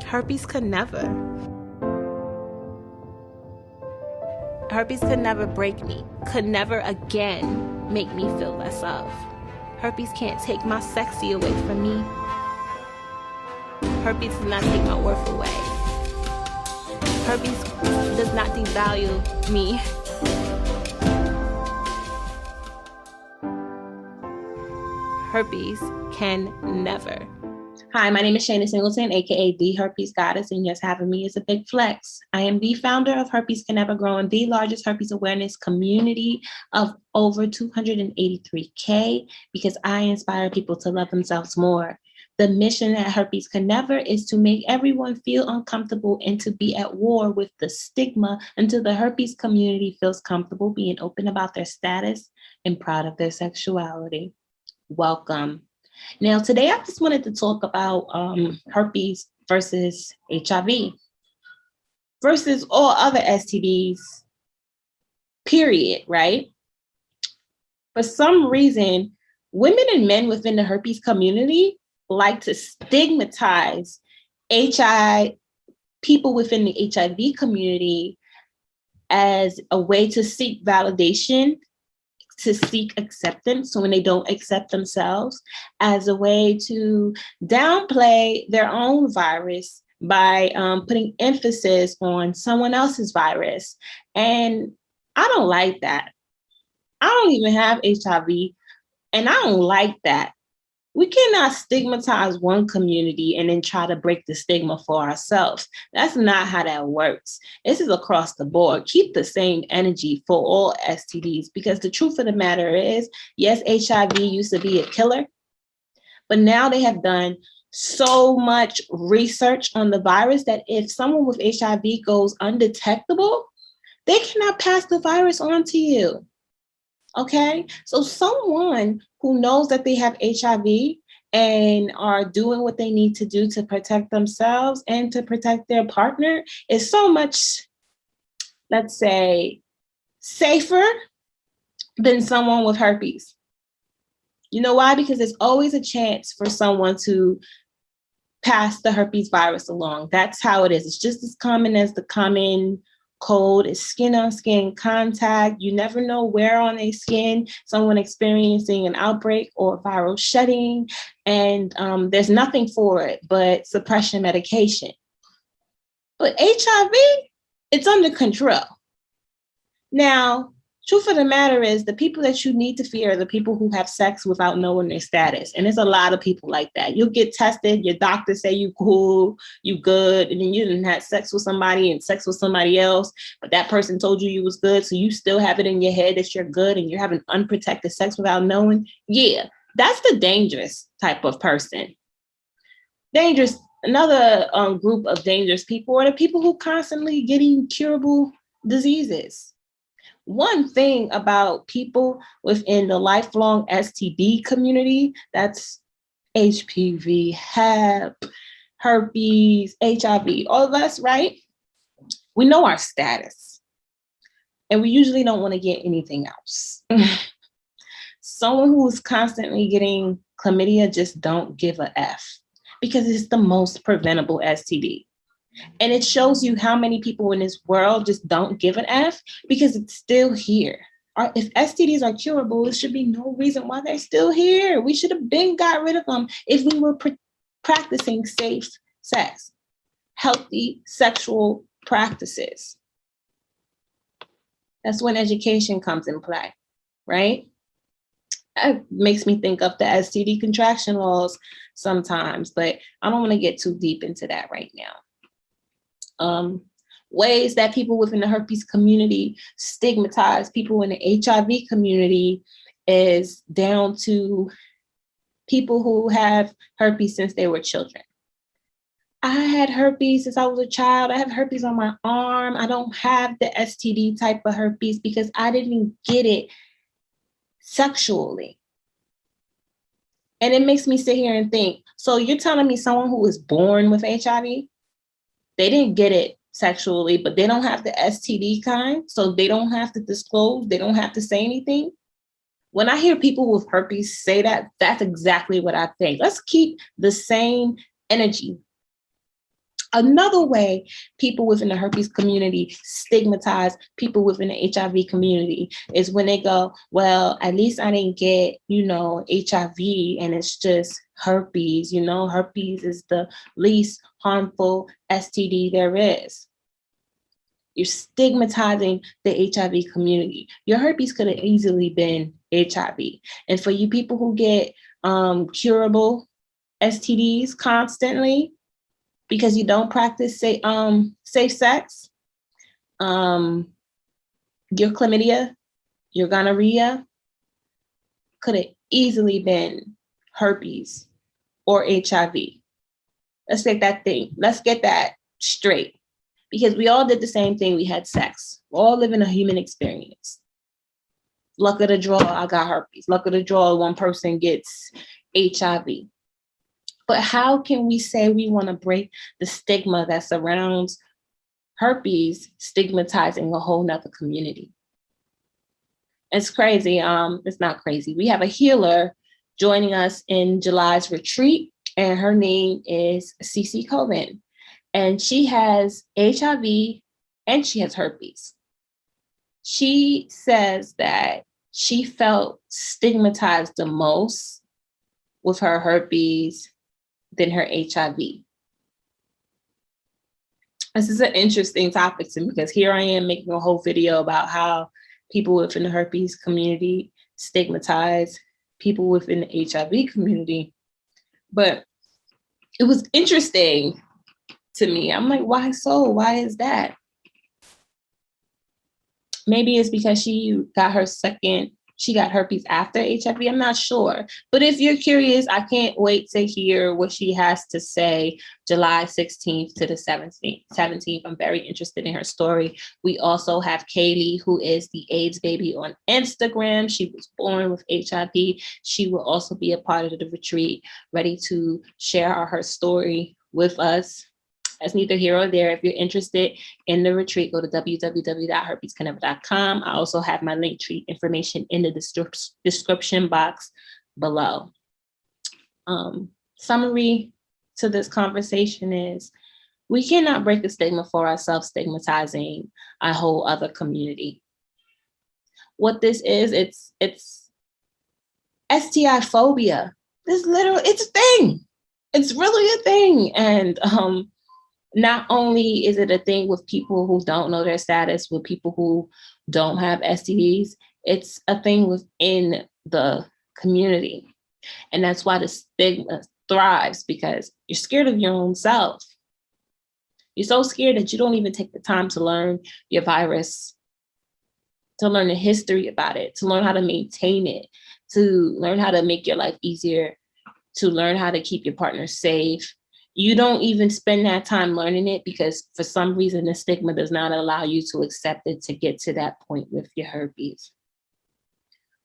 Herpes could never. Herpes could never break me, could never again make me feel less of. Herpes can't take my sexy away from me. Herpes does not take my worth away. Herpes does not devalue me. Herpes can never. Hi, my name is Shayna Singleton, aka the Herpes Goddess, and yes, having me is a big flex. I am the founder of Herpes Can Never, growing the largest herpes awareness community of over 283K because I inspire people to love themselves more. The mission at Herpes Can Never is to make everyone feel uncomfortable and to be at war with the stigma until the herpes community feels comfortable being open about their status and proud of their sexuality. Welcome. Now, today I just wanted to talk about herpes versus HIV versus all other STDs, period, right? For some reason, women and men within the herpes community like to stigmatize people within the HIV community as a way to seek validation, to seek acceptance, so when they don't accept themselves, as a way to downplay their own virus by putting emphasis on someone else's virus. And I don't like that. I don't even have HIV, and I don't like that. We cannot stigmatize one community and then try to break the stigma for ourselves. That's not how that works. This is across the board. Keep the same energy for all STDs, because the truth of the matter is, yes, HIV used to be a killer, but now they have done so much research on the virus that if someone with HIV goes undetectable, they cannot pass the virus on to you. Okay, so someone who knows that they have HIV and are doing what they need to do to protect themselves and to protect their partner is so much, let's say, safer than someone with herpes. You know why? Because there's always a chance for someone to pass the herpes virus along. That's how it is. It's just as common as the common cold. Is skin on skin contact. You never know where on their skin someone experiencing an outbreak or viral shedding, and there's nothing for it but suppression medication. But HIV, it's under control. Now, truth of the matter is, the people that you need to fear are the people who have sex without knowing their status. And there's a lot of people like that. You'll get tested, your doctor say you cool, you good, and then you didn't have sex with somebody and sex with somebody else, but that person told you was good, so you still have it in your head that you're good and you're having unprotected sex without knowing. Yeah, that's the dangerous type of person. Dangerous. Another group of dangerous people are the people who constantly getting curable diseases. One thing about people within the lifelong STD community, that's HPV, HEP, herpes, HIV, all of us, right? We know our status, and we usually don't want to get anything else. Someone who's constantly getting chlamydia just don't give a F, because it's the most preventable STD. And it shows you how many people in this world just don't give an F, because it's still here. If STDs are curable, there should be no reason why they're still here. We should have been got rid of them if we were practicing safe sex, healthy sexual practices. That's when education comes in play, right? It makes me think of the STD contraction laws sometimes, but I don't want to get too deep into that right now. Ways that people within the herpes community stigmatize people in the HIV community is down to people who have herpes since they were children. I had herpes since I was a child. I have herpes on my arm. I don't have the STD type of herpes because I didn't get it sexually. And it makes me sit here and think, so you're telling me someone who was born with HIV, they didn't get it sexually, but they don't have the STD kind, so they don't have to disclose, they don't have to say anything? When I hear people with herpes say that, that's exactly what I think. Let's keep the same energy. Another way people within the herpes community stigmatize people within the HIV community is when they go, well, at least I didn't get, HIV and it's just herpes. Herpes is the least harmful STD there is. You're stigmatizing the HIV community. Your herpes could have easily been HIV. And for you people who get curable STDs constantly, because you don't practice safe sex, your chlamydia, your gonorrhea could have easily been herpes or HIV. Let's get that straight, because we all did the same thing. We had sex. We're all living a human experience. Luck of the draw, I got herpes. Luck of the draw, one person gets HIV. But how can we say we want to break the stigma that surrounds herpes, stigmatizing a whole nother community? It's crazy. It's not crazy. We have a healer joining us in July's retreat, and her name is Cece Coven. And she has HIV and she has herpes. She says that she felt stigmatized the most with her herpes than her HIV. This is an interesting topic to me, because here I am making a whole video about how people within the herpes community stigmatize people within the HIV community. But it was interesting to me. I'm like, why so? Why is that? Maybe it's because she got herpes after HIV. I'm not sure. But if you're curious, I can't wait to hear what she has to say July 16th to the 17th. I'm very interested in her story. We also have Kaylee, who is the AIDS baby on Instagram. She was born with HIV. She will also be a part of the retreat, ready to share her story with us. That's neither here or there. If you're interested in the retreat, go to www.herpescannever.com. I also have my link tree information in the description box below. Summary to this conversation is, we cannot break the stigma for ourselves, stigmatizing a whole other community. What this is, it's STI phobia. It's a thing. It's really a thing. And not only is it a thing with people who don't know their status, with people who don't have STDs, it's a thing within the community. And that's why the stigma thrives, because you're scared of your own self. You're so scared that you don't even take the time to learn your virus, to learn the history about it, to learn how to maintain it, to learn how to make your life easier, to learn how to keep your partner safe. You don't even spend that time learning it because for some reason the stigma does not allow you to accept it to get to that point with your herpes.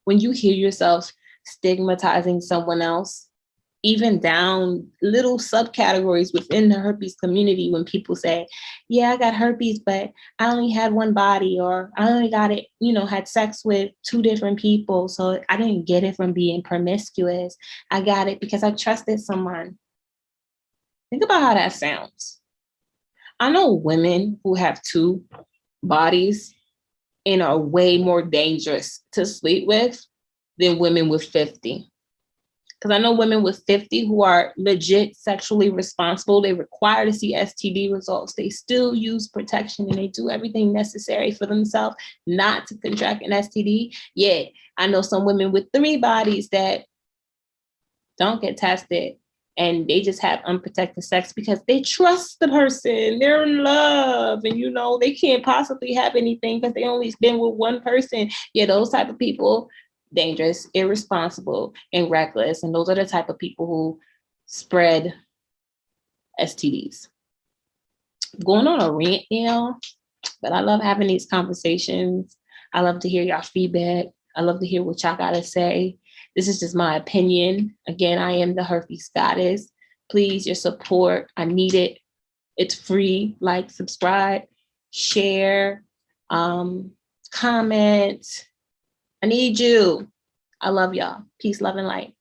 When you hear yourself stigmatizing someone else, even down little subcategories within the herpes community, when people say, yeah, I got herpes, but I only had one body, or I only got it, had sex with 2 different people, so I didn't get it from being promiscuous. I got it because I trusted someone. Think about how that sounds. I know women who have 2 bodies and are way more dangerous to sleep with than women with 50. Because I know women with 50 who are legit sexually responsible. They require to see STD results. They still use protection and they do everything necessary for themselves not to contract an STD. Yet I know some women with 3 bodies that don't get tested, and they just have unprotected sex because they trust the person. They're in love, and they can't possibly have anything because they only been with one person. Yeah, those type of people, dangerous, irresponsible, and reckless. And those are the type of people who spread STDs. Going on a rant now, but I love having these conversations. I love to hear y'all feedback. I love to hear what y'all gotta say. This is just my opinion. Again, I am the herpes goddess. Please, your support. I need it. It's free. Like, subscribe, share, comment. I need you. I love y'all. Peace, love, and light.